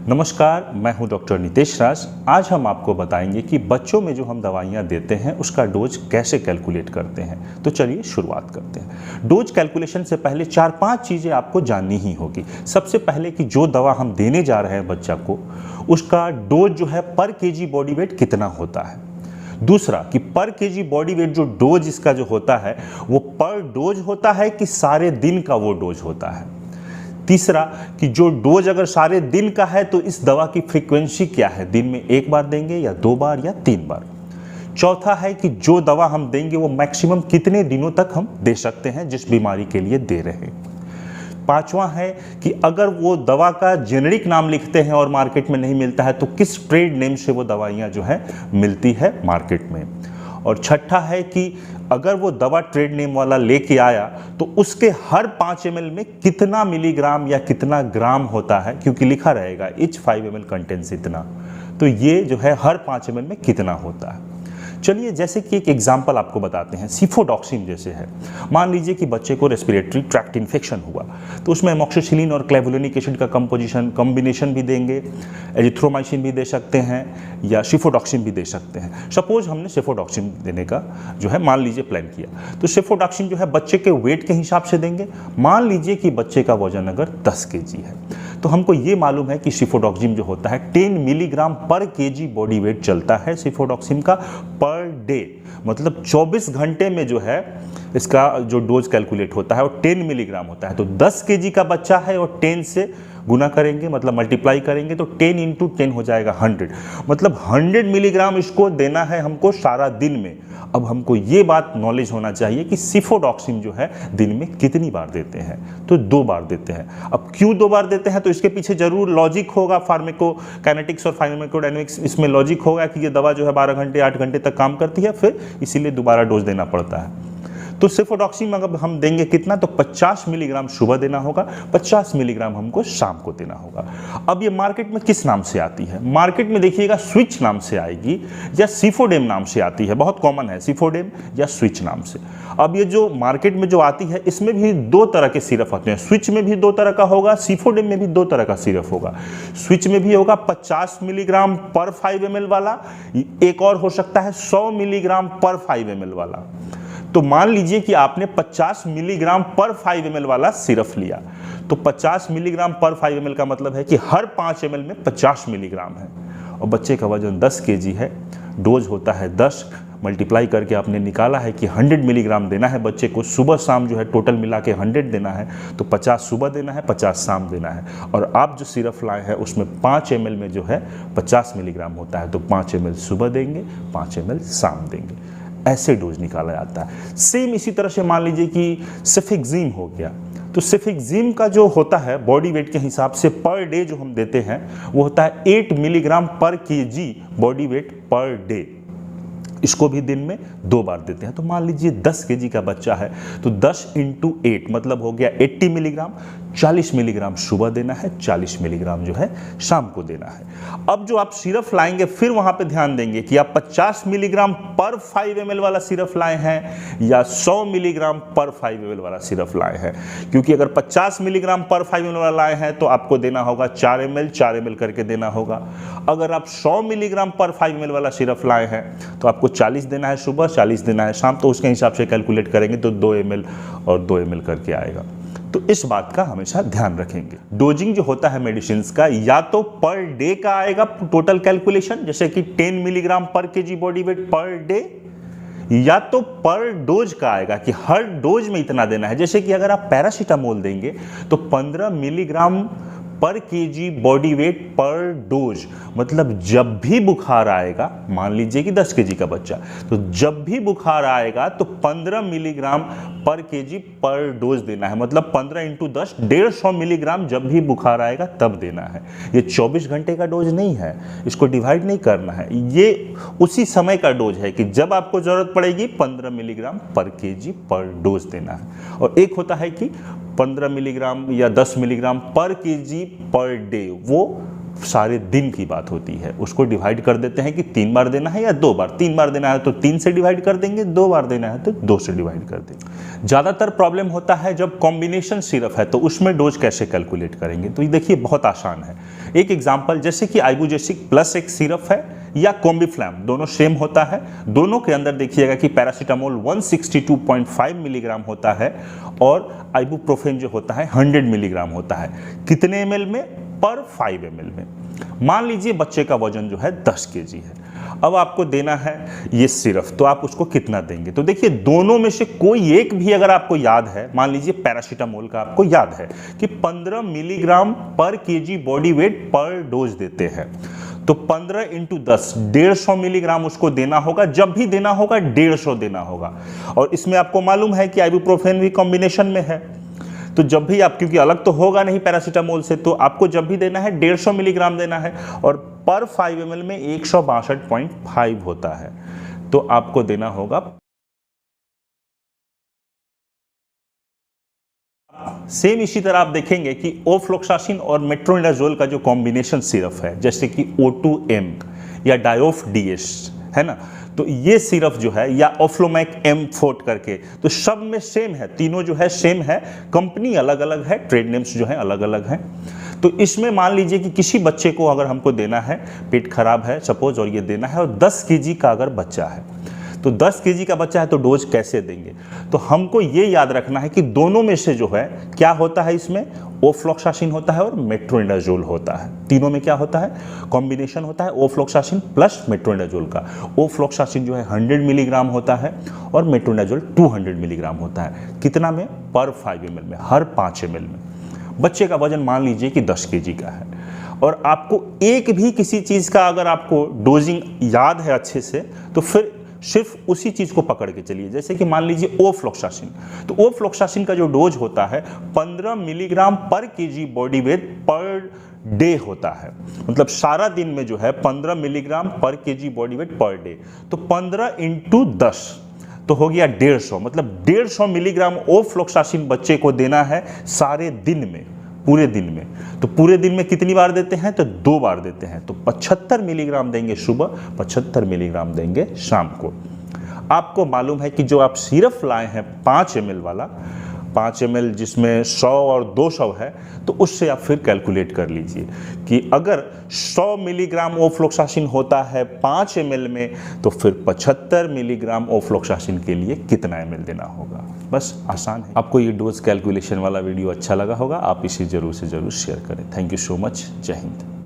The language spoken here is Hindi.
नमस्कार, मैं हूं डॉक्टर नितेश राज। आज हम आपको बताएंगे कि बच्चों में जो हम दवाइयां देते हैं उसका डोज कैसे कैलकुलेट करते हैं। तो चलिए शुरुआत करते हैं। डोज कैलकुलेशन से पहले 4-5 चीज़ें आपको जाननी ही होगी। सबसे पहले कि जो दवा हम देने जा रहे हैं बच्चा को, उसका डोज जो है पर केजी बॉडी वेट कितना होता है। दूसरा कि पर केजी बॉडी वेट जो डोज इसका जो होता है वो पर डोज होता है कि सारे दिन का वो डोज होता है। तीसरा कि जो डोज अगर सारे दिन का है तो इस दवा की फ्रीक्वेंसी क्या है, दिन में 1 बार देंगे या 2 बार या 3 बार। चौथा है कि जो दवा हम देंगे वो मैक्सिमम कितने दिनों तक हम दे सकते हैं जिस बीमारी के लिए दे रहे हैं। पांचवा है कि अगर वो दवा का जेनेरिक नाम लिखते हैं और मार्केट में नहीं मिलता है तो किस ट्रेड नेम से वो दवाइयाँ जो है मिलती है मार्केट में। और छठा है कि अगर वो दवा ट्रेड नेम वाला लेके आया तो उसके हर 5 ml में कितना मिलीग्राम या कितना ग्राम होता है, क्योंकि लिखा रहेगा each 5 ml कंटेंट्स इतना, तो ये जो है हर 5 ml में कितना होता है। चलिए जैसे कि एक एग्जांपल आपको बताते हैं। सिफोडॉक्सिन जैसे है, मान लीजिए कि बच्चे को रेस्पिरेटरी ट्रैक्ट इन्फेक्शन हुआ तो उसमें एमोक्सिसिलिन और क्लेवुलोनिक एसिड का कॉम्बिनेशन भी देंगे, एजिथ्रोमाइसिन भी दे सकते हैं या सिफोडॉक्सिन भी दे सकते हैं। सपोज हमने सिफोडॉक्सिन देने का जो है मान लीजिए प्लान किया, तो सिफोडॉक्सिन जो है बच्चे के वेट के हिसाब से देंगे। मान लीजिए कि बच्चे का वजन अगर 10 kg है तो हमको ये मालूम है कि सिफोडॉक्सिन जो होता है 10 मिलीग्राम पर केजी बॉडी वेट चलता है सिफोडॉक्सिन का पर डे, मतलब 24 घंटे में जो है इसका जो डोज कैलकुलेट होता है वो 10 मिलीग्राम होता है। तो 10 kg का बच्चा है और 10 से गुना करेंगे, मतलब मल्टीप्लाई करेंगे तो 10 × 10 हो जाएगा 100, मतलब 100 मिलीग्राम इसको देना है हमको सारा दिन में। अब हमको ये बात नॉलेज होना चाहिए कि सिफोडॉक्सिन जो है दिन में कितनी बार देते हैं, तो 2 बार देते हैं। अब क्यों 2 बार देते हैं, तो इसके पीछे जरूर लॉजिक होगा, फार्माकोकाइनेटिक्स और फार्माकोडायनेमिक्स इसमें लॉजिक होगा कि ये दवा जो है 12 घंटे 8 घंटे तक काम करती है, फिर इसीलिए दोबारा डोज देना पड़ता है। तो सिफोडॉक्सिन अगर हम देंगे कितना, तो 50 मिलीग्राम सुबह देना होगा, 50 मिलीग्राम हमको शाम को देना होगा। अब ये मार्केट में किस नाम से आती है, मार्केट में देखिएगा स्विच नाम से आएगी या सिफोडेम नाम से आती है, बहुत कॉमन है सिफोडेम या स्विच नाम से। अब ये जो मार्केट में जो आती है इसमें भी 2 तरह के सिरप होते हैं, स्विच में भी 2 तरह का होगा, सिफोडेम में भी 2 तरह का सिरप होगा। स्विच में भी होगा 50 मिलीग्राम पर 5 ml वाला, एक और हो सकता है 100 मिलीग्राम पर 5 ml वाला। तो मान लीजिए कि आपने 50 मिलीग्राम पर 5 ml वाला सिरप लिया, तो 50 मिलीग्राम पर 5 ml का मतलब है कि हर 5 ml में 50 मिलीग्राम है, और बच्चे का वजन 10 kg है, डोज होता है 10, मल्टीप्लाई करके आपने निकाला है कि 100 मिलीग्राम देना है बच्चे को, सुबह शाम जो है टोटल मिला के 100 देना है, तो 50 सुबह देना है, 50 शाम देना है। और आप जो सिरप लाए हैं उसमें 5 ml में जो है 50 मिलीग्राम होता है, तो 5 ml सुबह देंगे, 5 ml शाम देंगे, ऐसे डोज निकाला जाता है। सेम इसी तरह से मान लीजिए कि सेफिक्सिम हो गया, तो सेफिक्सिम का जो होता है बॉडी वेट के हिसाब से पर डे जो हम देते हैं वो होता है 8 मिलीग्राम पर KG body weight per day. इसको भी दिन में 2 बार देते हैं। तो मान लीजिए 10 kg का बच्चा है तो 10 × 8 मतलब हो गया 80 मिलीग्राम, 40 मिलीग्राम सुबह देना है, 40 मिलीग्राम जो है शाम को देना है। अब जो आप सिरप लाएंगे फिर वहां पे ध्यान देंगे कि आप 50 मिलीग्राम पर 5 ml वाला सिरप लाए हैं या 100 मिलीग्राम पर 5 ml वाला सिरप लाए हैं, क्योंकि अगर 50 मिलीग्राम पर 5 ml वाला लाए हैं तो आपको देना होगा 4 ml करके देना होगा। अगर आप 100 मिलीग्राम पर 5 ml वाला सिरप लाए हैं तो आपको 40 देना है सुबह, 40 देना है शाम, तो उसके हिसाब से कैलकुलेट करेंगे तो 2 ml और 2 ml करके आएगा। तो इस बात का हमेशा ध्यान रखेंगे। डोजिंग जो होता है मेडिसिन का या तो पर डे का आएगा टोटल कैलकुलेशन, जैसे कि 10 मिलीग्राम पर KG body weight per day, या तो पर डोज का आएगा कि हर डोज में इतना देना है। जैसे कि अगर आप पैरासीटामोल देंगे तो 15 मिलीग्राम पर केजी बॉडी वेट पर डोज, मतलब जब भी बुखार आएगा, मान लीजिए कि 10 kg का बच्चा, तो जब भी बुखार आएगा तो 15 मिलीग्राम पर केजी पर डोज देना है, मतलब 15 × 10 150 मिलीग्राम जब भी बुखार आएगा तब देना है। ये 24 घंटे का डोज नहीं है, इसको डिवाइड नहीं करना है, ये उसी समय का डोज है कि जब आपको जरूरत पड़ेगी 15 मिलीग्राम पर केजी पर डोज देना है। और एक होता है कि 15 मिलीग्राम या 10 मिलीग्राम पर केजी पर डे, वो सारे दिन की बात होती है, उसको डिवाइड कर देते हैं कि 3 बार देना है या 2 बार। 3 बार देना है तो 3 से डिवाइड कर देंगे, 2 बार देना है तो 2 से डिवाइड कर देंगे। ज़्यादातर प्रॉब्लम होता है जब कॉम्बिनेशन सिरप है तो उसमें डोज कैसे कैलकुलेट करेंगे। तो ये देखिए बहुत आसान है। एक एग्जाम्पल, जैसे कि आइबुजेसिक प्लस एक सिरप है या कॉम्बिफ्लैम, दोनों सेम होता है। दोनों के अंदर देखिएगा कि पैरासीटामोल 162.5 मिलीग्राम होता है और आइबुप्रोफेन जो होता है 100 मिलीग्राम होता है। कितने ml में? पर 5 ml में। मान लीजिए बच्चे का वजन जो है 10 केजी है, अब आपको देना है ये सिरप, तो आप उसको कितना देंगे? तो देखिए दोनों में से कोई एक भी अगर आपको याद है, मान लीजिए पैरासीटामोल का आपको याद है कि 15 मिलीग्राम पर केजी बॉडी वेट पर डोज देते हैं, तो 15 × 10 150 मिलीग्राम उसको देना होगा। जब भी देना होगा 150 देना होगा। और इसमें आपको मालूम है कि आइबुप्रोफेन भी कॉम्बिनेशन में है, तो जब भी आप, क्योंकि अलग तो होगा नहीं पैरासीटामोल से, तो आपको जब भी देना है 150 मिलीग्राम देना है और पर 5 ml में 162.5 होता है, तो आपको देना होगा। सेम इसी तरह आप देखेंगे कि ओफ्लोक्सासिन और मेट्रोनिडाजोल का जो कॉम्बिनेशन सिरप है, जैसे कि O2M या डायोफ DS है ना, तो ये सिरप जो है, या ओफ्लोमैक M4 करके, तो सब में सेम है, तीनों जो है सेम है, कंपनी अलग अलग है, ट्रेड नेम्स जो है अलग अलग हैं। तो इसमें मान लीजिए कि किसी बच्चे को अगर हमको देना है, पेट खराब है सपोज, और ये देना है, और 10 केजी का अगर बच्चा है, तो 10 केजी का बच्चा है तो डोज कैसे देंगे? तो हमको ये याद रखना है कि दोनों में से जो है क्या होता है, इसमें ओफ्लोक्सासिन होता है और मेट्रोनिडाजोल होता है। तीनों में क्या होता है? कॉम्बिनेशन होता है ओफ्लोक्सासिन प्लस मेट्रोनिडाजोल का। ओफ्लोक्सासिन जो है 100 मिलीग्राम होता है और मेट्रोनिडाजोल 200 मिलीग्राम होता है। कितना में? पर 5 ml में, हर 5 ml में। बच्चे का वजन मान लीजिए कि 10 केजी का है और आपको एक भी किसी चीज़ का अगर आपको डोजिंग याद है अच्छे से, तो फिर सिर्फ उसी चीज़ को पकड़ के चलिए। जैसे कि मान लीजिए ओफ्लोक्सासिन, तो ओफ्लोक्सासिन का जो डोज होता है 15 मिलीग्राम पर KG body weight per day होता है। मतलब सारा दिन में जो है 15 मिलीग्राम पर KG body weight per day, तो 15 × 10 तो हो गया 150। मतलब 150 मिलीग्राम ओफ्लोक्सासिन बच्चे को देना है सारे दिन में, पूरे दिन में। तो पूरे दिन में कितनी बार देते हैं? तो 2 बार देते हैं। तो 75 मिलीग्राम देंगे सुबह, 75 मिलीग्राम देंगे शाम को। आपको मालूम है कि जो आप सिरप लाए हैं 5 ml वाला, 5 ml जिसमें 100 और 200 है, तो उससे आप फिर कैलकुलेट कर लीजिए कि अगर 100 मिलीग्राम ओफ्लोक्सासिन होता है 5 ml में, तो फिर 75 मिलीग्राम ओफ्लोक्सासिन के लिए कितना ml देना होगा। बस आसान है। आपको ये डोज कैलकुलेशन वाला वीडियो अच्छा लगा होगा, आप इसे ज़रूर से ज़रूर शेयर करें। Thank you so much. जय हिंद।